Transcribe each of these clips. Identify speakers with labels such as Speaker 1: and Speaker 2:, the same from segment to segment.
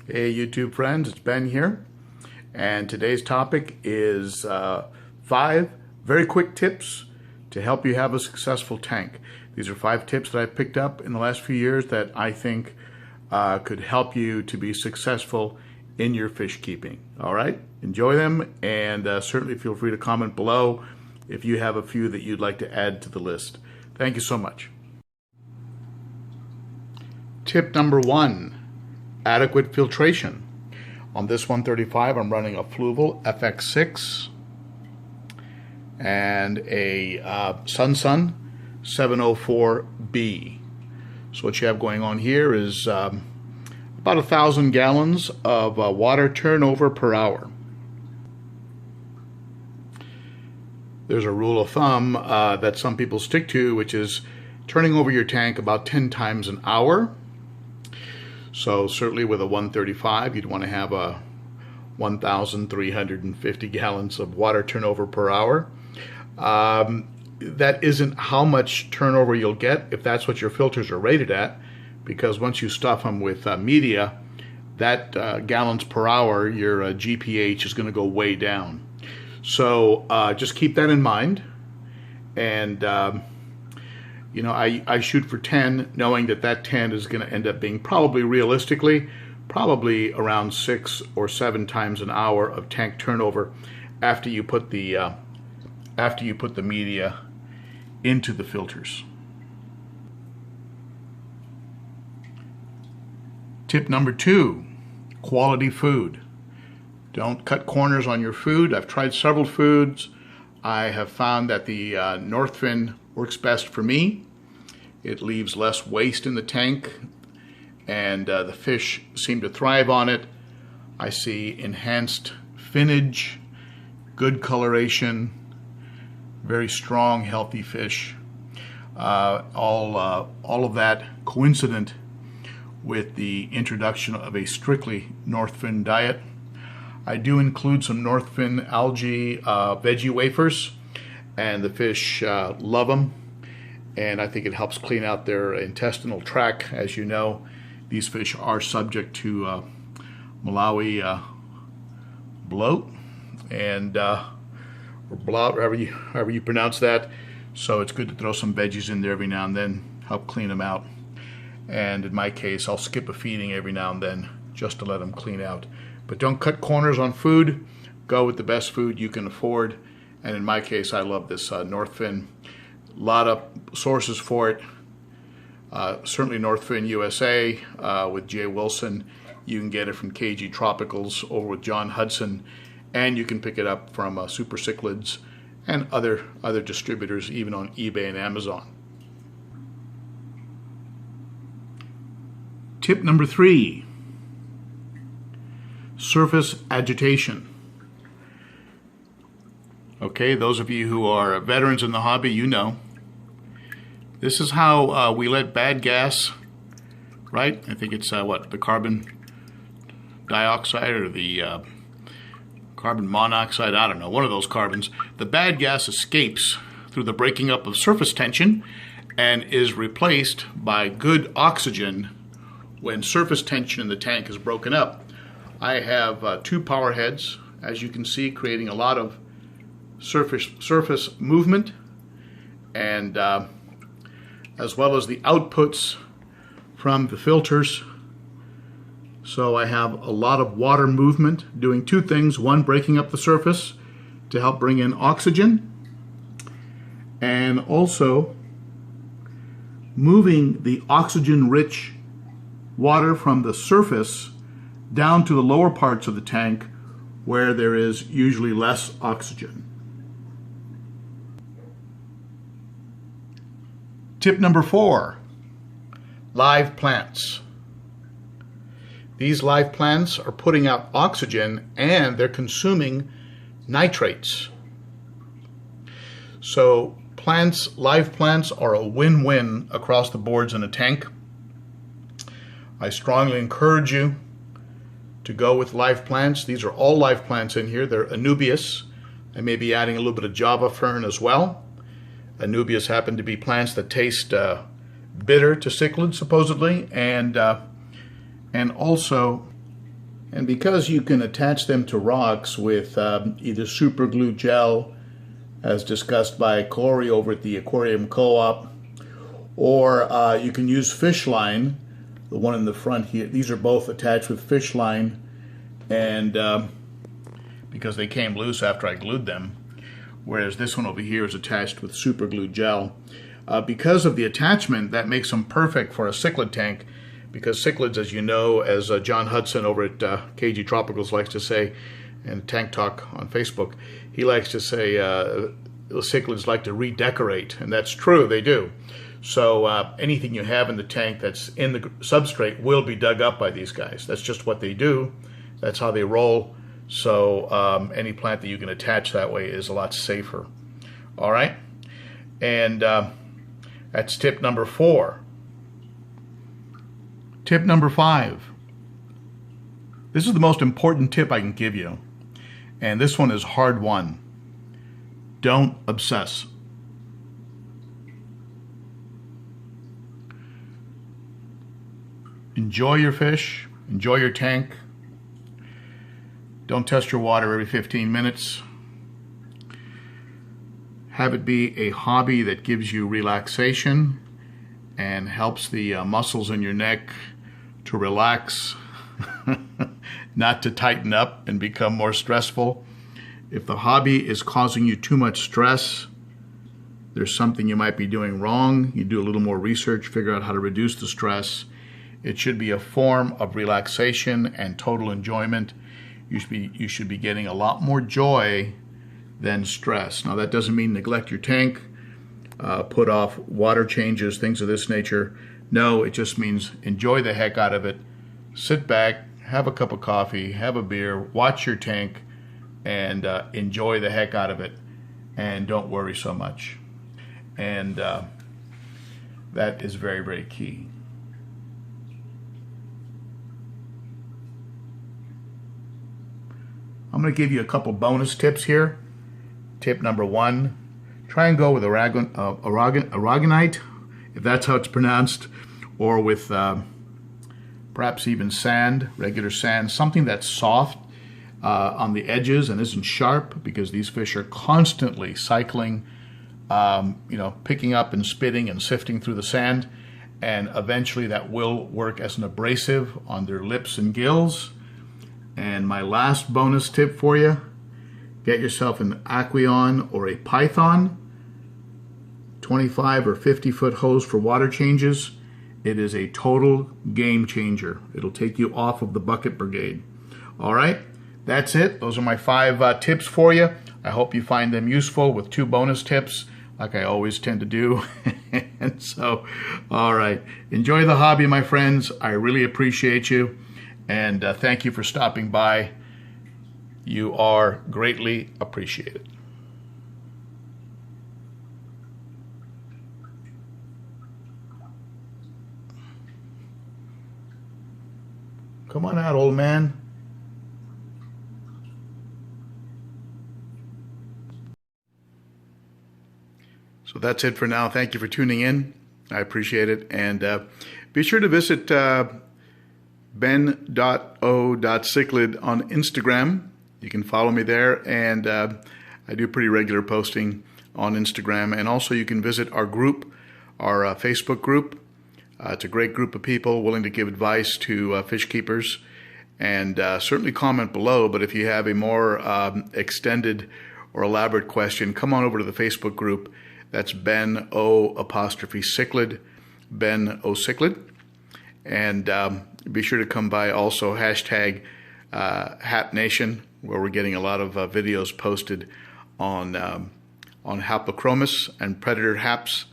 Speaker 1: Hey YouTube friends, it's Ben here, and today's topic is 5 very quick tips to help you have a successful tank. These are 5 tips that I've picked up in the last few years that I think could help you to be successful in your fish keeping. All right, enjoy them, and certainly feel free to comment below if you have a few that you'd like to add to the list. Thank you so much. Tip number 1. Adequate filtration. On this 135 I'm running a Fluval FX6 and a Sun 704B. So what you have going on here is about 1,000 gallons of water turnover per hour. There's a rule of thumb that some people stick to, which is turning over your tank about 10 times an hour. So certainly with a 135, you'd want to have a 1,350 gallons of water turnover per hour. That isn't how much turnover you'll get if that's what your filters are rated at, because once you stuff them with media, that gallons per hour, your GPH is going to go way down. So just keep that in mind. And you know, I shoot for 10, knowing that 10 is going to end up being probably realistically around 6 or 7 times an hour of tank turnover after you put the media into the filters. Tip number 2: quality food. Don't cut corners on your food. I've tried several foods. I have found that the Northfin works best for me. It leaves less waste in the tank, and the fish seem to thrive on it. I see enhanced finnage, good coloration, very strong, healthy fish. All of that coincident with the introduction of a strictly Northfin diet. I do include some Northfin algae veggie wafers, and the fish love them, and I think it helps clean out their intestinal tract. As you know, these fish are subject to Malawi bloat, and or blout, however you pronounce that. So it's good to throw some veggies in there every now and then, help clean them out. And in my case, I'll skip a feeding every now and then just to let them clean out. But don't cut corners on food. Go with the best food you can afford. And in my case, I love this Northfin. A lot of sources for it. Certainly Northfin USA with Jay Wilson. You can get it from KG Tropicals over with John Hudson. And you can pick it up from Super Cichlids and other distributors, even on eBay and Amazon. Tip number 3. Surface agitation. Okay, those of you who are veterans in the hobby, you know. This is how we let bad gas, right? I think it's the carbon dioxide or the carbon monoxide, I don't know, one of those carbons. The bad gas escapes through the breaking up of surface tension and is replaced by good oxygen when surface tension in the tank is broken up. I have 2 power heads, as you can see, creating a lot of surface movement, and as well as the outputs from the filters. So I have a lot of water movement doing 2 things. One, breaking up the surface to help bring in oxygen, and also moving the oxygen-rich water from the surface down to the lower parts of the tank where there is usually less oxygen. Tip number 4. Live plants. These live plants are putting out oxygen and they're consuming nitrates. So live plants are a win-win across the boards in a tank. I strongly encourage you to go with live plants. These are all live plants in here. They're Anubias. I may be adding a little bit of Java fern as well. Anubias happen to be plants that taste bitter to cichlids, supposedly, and also And because you can attach them to rocks with either super glue gel, as discussed by Corey over at the Aquarium Co-op, or you can use fish line, the one in the front here. These are both attached with fish line, and because they came loose after I glued them, whereas this one over here is attached with super glue gel. Because of the attachment, that makes them perfect for a cichlid tank, because cichlids, as you know, as John Hudson over at KG Tropicals likes to say, and Tank Talk on Facebook, he likes to say the cichlids like to redecorate, and that's true, they do. So anything you have in the tank that's in the substrate will be dug up by these guys. That's just what they do. That's how they roll. So any plant that you can attach that way is a lot safer. All right? And that's tip number 4. Tip number 5. This is the most important tip I can give you. And this one is hard won. Don't obsess. Enjoy your fish. Enjoy your tank. Don't test your water every 15 minutes. Have it be a hobby that gives you relaxation and helps the muscles in your neck to relax, not to tighten up and become more stressful. If the hobby is causing you too much stress, there's something you might be doing wrong. You do a little more research, figure out how to reduce the stress. It should be a form of relaxation and total enjoyment. You should be getting a lot more joy than stress. Now that doesn't mean neglect your tank, put off water changes, things of this nature. No, it just means enjoy the heck out of it. Sit back, have a cup of coffee, have a beer, watch your tank, and enjoy the heck out of it. And don't worry so much. And that is very, very key. I'm going to give you a couple bonus tips here. Tip number 1, try and go with aragonite, if that's how it's pronounced, or with perhaps even sand, regular sand, something that's soft on the edges and isn't sharp, because these fish are constantly cycling, picking up and spitting and sifting through the sand, and eventually that will work as an abrasive on their lips and gills. And my last bonus tip for you, get yourself an Aqueon or a Python, 25 or 50 foot hose for water changes. It is a total game changer. It'll take you off of the bucket brigade. All right, that's it. Those are my 5 tips for you. I hope you find them useful with 2 bonus tips, like I always tend to do. And so, all right, enjoy the hobby, my friends. I really appreciate you. And thank you for stopping by. You are greatly appreciated. Come on out, old man. So that's it for now. Thank you for tuning in. I appreciate it. And be sure to visit ben.o.cichlid on Instagram. You can follow me there, and I do pretty regular posting on Instagram. And also you can visit our group, our Facebook group. It's a great group of people willing to give advice to fish keepers. And certainly comment below, but if you have a more extended or elaborate question, come on over to the Facebook group. That's ben.o.cichlid, ben.o.cichlid. And be sure to come by also hashtag Hap Nation, where we're getting a lot of videos posted on Haplochromis and predator haps,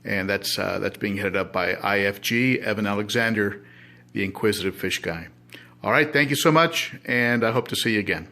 Speaker 1: and that's being headed up by IFG, Evan Alexander, the inquisitive fish guy. All right, thank you so much, and I hope to see you again.